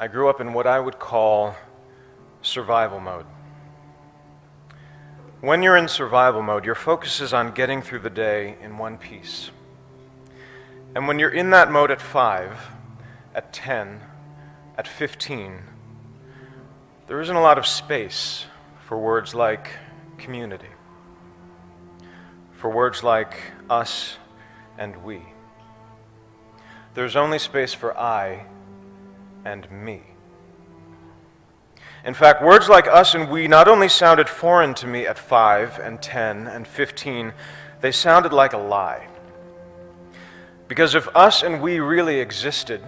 I grew up in what I would call survival mode. When you're in survival mode, your focus is on getting through the day in one piece. And when you're in that mode at 5, at 10, at 15, there isn't a lot of space for words like community, for words like us and we. There's only space for I and me. In fact, words like us and we not only sounded foreign to me at 5 and 10 and 15, they sounded like a lie. Because if us and we really existed,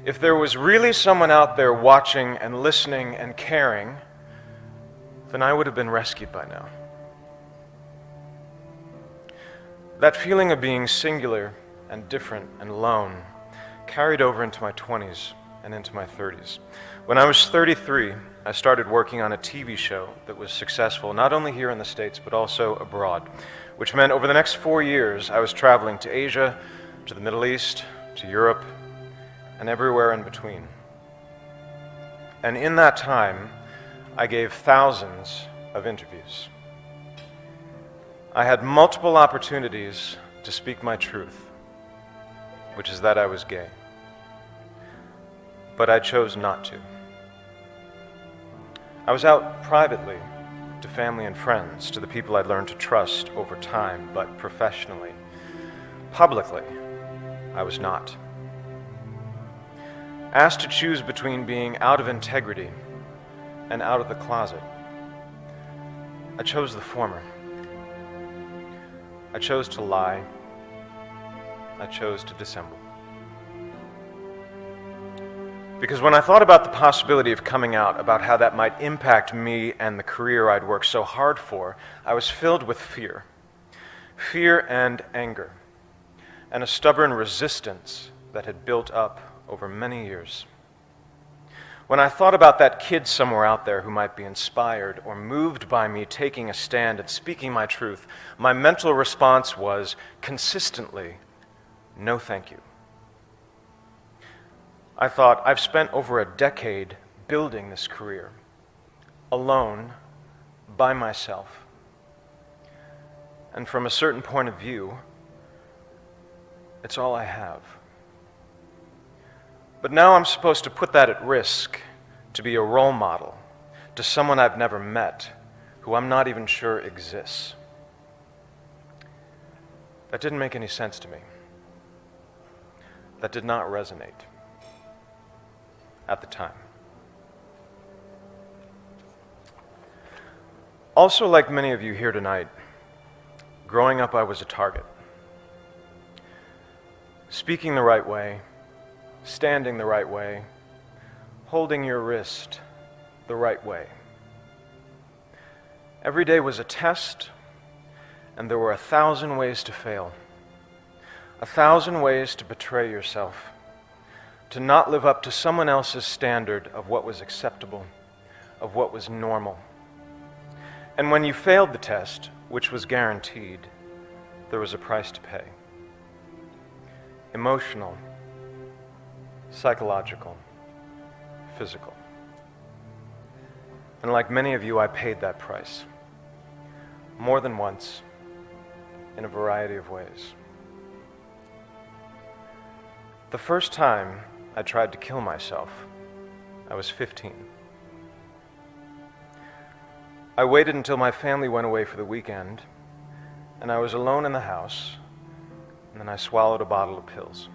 if there was really someone out there watching and listening and caring, then I would have been rescued by now. That feeling of being singular and different and alone carried over into my 20s and into my 30s. When I was 33, I started working on a TV show that was successful not only here in the States but also abroad, which meant over the next 4 years I was traveling to Asia, to the Middle East, to Europe, and everywhere in between. And in that time, I gave thousands of interviews. I had multiple opportunities to speak my truth, which is that I was gay. But I chose not to. I was out privately to family and friends, to the people I'd learned to trust over time, but professionally, publicly, I was not. Asked to choose between being out of integrity and out of the closet, I chose the former. I chose to lie. I chose to dissemble. Because when I thought about the possibility of coming out, about how that might impact me and the career I'd worked so hard for, I was filled with fear. Fear and anger, and a stubborn resistance that had built up over many years. When I thought about that kid somewhere out there who might be inspired or moved by me taking a stand and speaking my truth, my mental response was consistently, no thank you. I thought, I've spent over a decade building this career, alone, by myself. And from a certain point of view, it's all I have. But now I'm supposed to put that at risk to be a role model to someone I've never met, who I'm not even sure exists. That didn't make any sense to me. That did not resonate at the time. Also, like many of you here tonight, growing up I was a target. Speaking the right way, standing the right way, holding your wrist the right way. Every day was a test, and there were 1,000 ways to fail. 1,000 ways to betray yourself, to not live up to someone else's standard of what was acceptable, of what was normal. And when you failed the test, which was guaranteed, there was a price to pay. Emotional, psychological, physical. And like many of you, I paid that price. More than once, in a variety of ways. The first time I tried to kill myself, I was 15. I waited until my family went away for the weekend, and I was alone in the house, and then I swallowed a bottle of pills.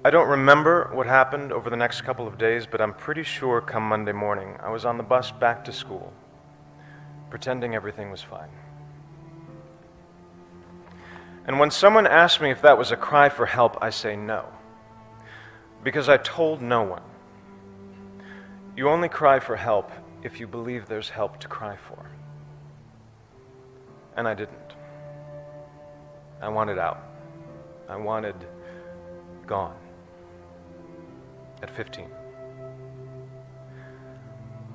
I don't remember what happened over the next couple of days, but I'm pretty sure come Monday morning, I was on the bus back to school, pretending everything was fine. And when someone asks me if that was a cry for help, I say no, because I told no one. You only cry for help if you believe there's help to cry for. And I didn't. I wanted out. I wanted gone. At 15.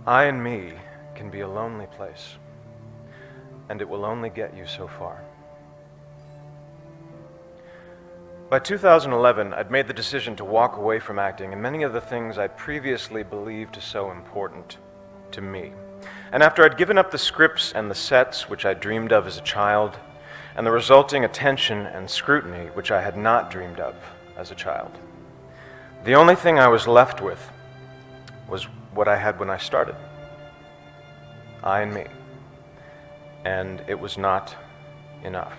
I and me can be a lonely place, and it will only get you so far. By 2011, I'd made the decision to walk away from acting and many of the things I'd previously believed so important to me. And after I'd given up the scripts and the sets which I dreamed of as a child, and the resulting attention and scrutiny which I had not dreamed of as a child, the only thing I was left with was what I had when I started. I and me. And it was not enough.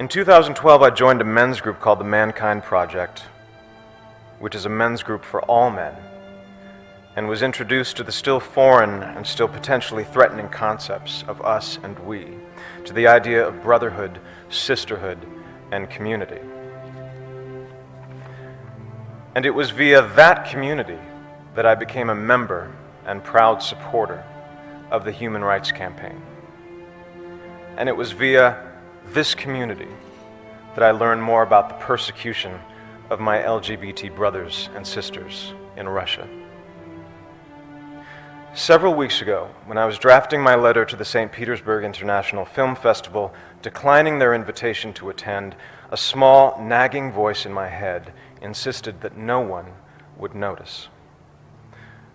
In 2012, I joined a men's group called the Mankind Project, which is a men's group for all men, and was introduced to the still foreign and still potentially threatening concepts of us and we, to the idea of brotherhood, sisterhood, and community. And it was via that community that I became a member and proud supporter of the Human Rights Campaign. And it was via this community that I learned more about the persecution of my LGBT brothers and sisters in Russia. Several weeks ago, when I was drafting my letter to the St. Petersburg International Film Festival, declining their invitation to attend, a small, nagging voice in my head insisted that no one would notice,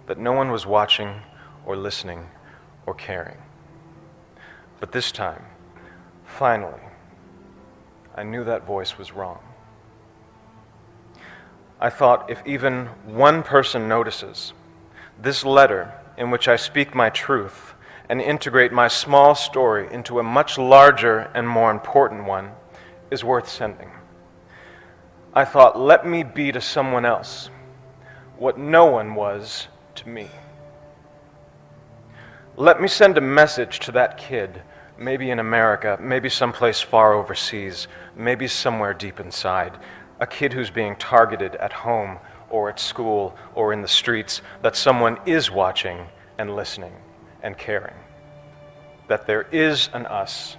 that no one was watching or listening or caring. But this time, finally, I knew that voice was wrong. I thought, if even one person notices, this letter in which I speak my truth and integrate my small story into a much larger and more important one is worth sending. I thought, let me be to someone else what no one was to me. Let me send a message to that kid, maybe in America, maybe someplace far overseas, maybe somewhere deep inside, a kid who's being targeted at home or at school or in the streets, that someone is watching and listening and caring. That there is an us,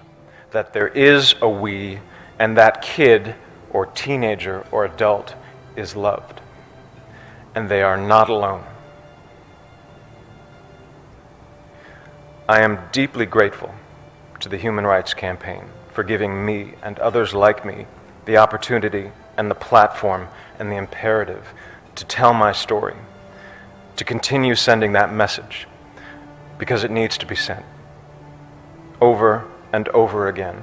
that there is a we, and that kid or teenager or adult is loved. And they are not alone. I am deeply grateful to the Human Rights Campaign for giving me and others like me the opportunity and the platform and the imperative to tell my story, to continue sending that message, because it needs to be sent over and over again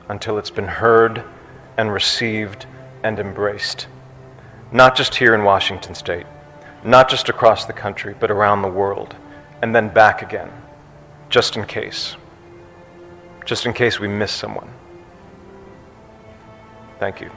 until it's been heard and received and embraced, not just here in Washington State, not just across the country, but around the world, and then back again, just in case we miss someone. Thank you.